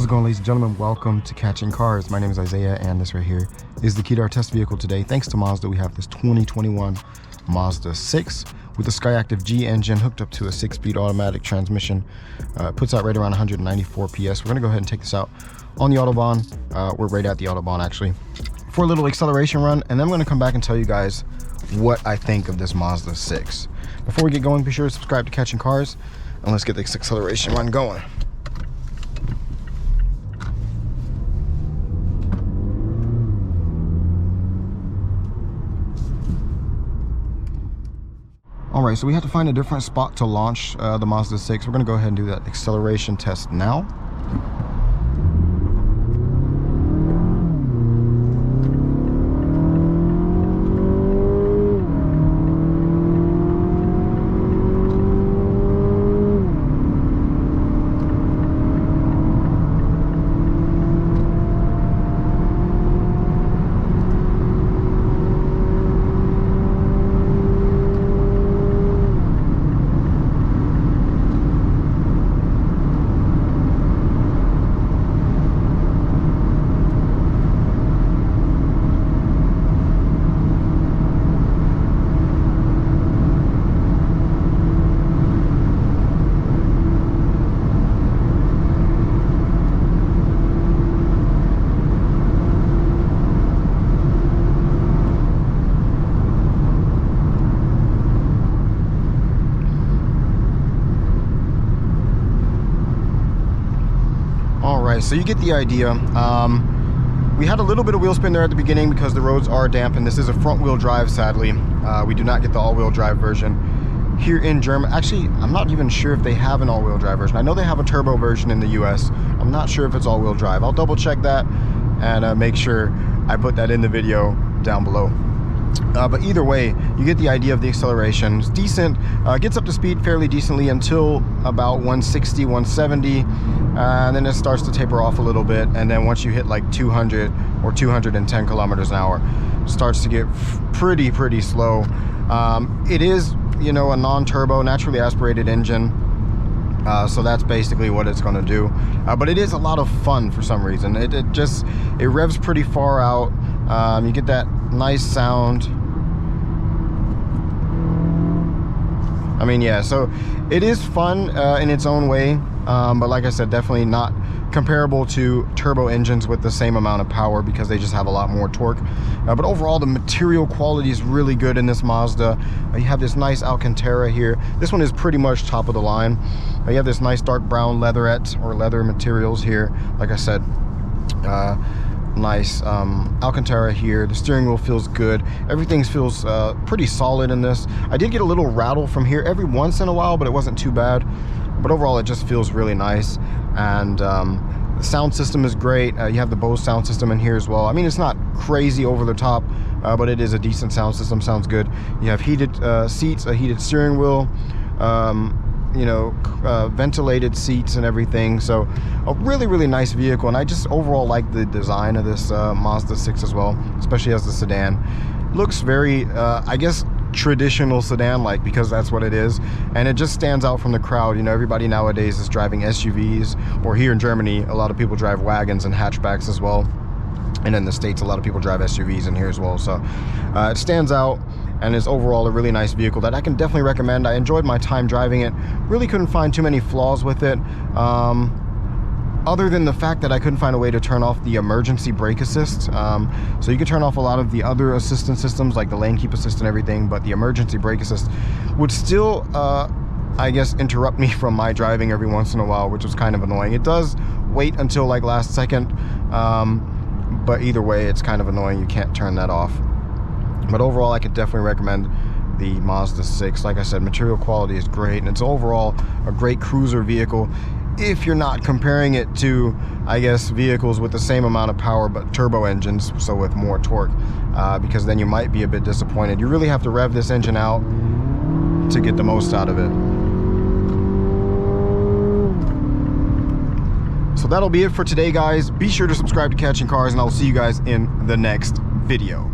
it going, ladies and gentlemen? Welcome to Catching Cars. My name is Isaiah, and this right here is the key to our test vehicle today. Thanks to Mazda, we have this 2021 Mazda 6 with the SKYACTIV-G engine hooked up to a 6-speed automatic transmission. Puts out right around 194 PS. We're gonna go ahead and take this out on the Autobahn. We're right at the Autobahn, actually, for a little acceleration run, and then I'm gonna come back and tell you guys what I think of this Mazda 6. Before we get going, be sure to subscribe to Catching Cars, and let's get this acceleration run going. All right, so we have to find a different spot to launch the Mazda 6. We're gonna go ahead and do that acceleration test now. So you get the idea. We had a little bit of wheel spin there at the beginning because the roads are damp, and this is a front wheel drive, sadly. We do not get the all-wheel drive version here in Germany. Actually, I'm not even sure if they have an all-wheel drive version. I know they have a turbo version in the US. I'm not sure if it's all-wheel drive. I'll double check that and make sure I put that in the video down below. But either way, you get the idea of the acceleration. It's decent, gets up to speed fairly decently until about 160, 170, and then it starts to taper off a little bit, and then once you hit like 200 or 210 kilometers an hour, it starts to get pretty slow. It is, you know, a non-turbo, naturally aspirated engine, so that's basically what it's going to do. But it is a lot of fun for some reason. It revs pretty far out. You get that nice sound. I mean, yeah, so it is fun in its own way, but like I said, definitely not comparable to turbo engines with the same amount of power because they just have a lot more torque. But overall, the material quality is really good in this Mazda. You have this nice Alcantara here. This one is pretty much top of the line. You have this nice dark brown leatherette or leather materials here. Like I said, nice Alcantara here. The steering wheel feels good. Everything feels pretty solid in this. I did get a little rattle from here every once in a while, but it wasn't too bad. But overall, it just feels really nice. And the sound system is great. You have the Bose sound system in here as well. I mean, it's not crazy over the top, but it is a decent sound system. Sounds good. You have heated seats, a heated steering wheel, you know, ventilated seats and everything. So a really nice vehicle, and I just overall like the design of this Mazda 6 as well, especially as the sedan. Looks very I guess traditional sedan like, because that's what it is, and it just stands out from the crowd. You know, everybody nowadays is driving SUVs, or here in Germany a lot of people drive wagons and hatchbacks as well, and in the States a lot of people drive SUVs in here as well. So it stands out, and is overall a really nice vehicle that I can definitely recommend. I enjoyed my time driving it. Really couldn't find too many flaws with it, other than the fact that I couldn't find a way to turn off the emergency brake assist. So you could turn off a lot of the other assistance systems like the lane keep assist and everything, but the emergency brake assist would still I guess interrupt me from my driving every once in a while, which was kind of annoying. It does wait until like last second, but either way it's kind of annoying. You can't turn that off. But overall, I could definitely recommend the Mazda 6. Like I said, material quality is great, and it's overall a great cruiser vehicle if you're not comparing it to, I guess, vehicles with the same amount of power but turbo engines, so with more torque, because then you might be a bit disappointed. You really have to rev this engine out to get the most out of it. So that'll be it for today, guys. Be sure to subscribe to Catching Cars, and I'll see you guys in the next video.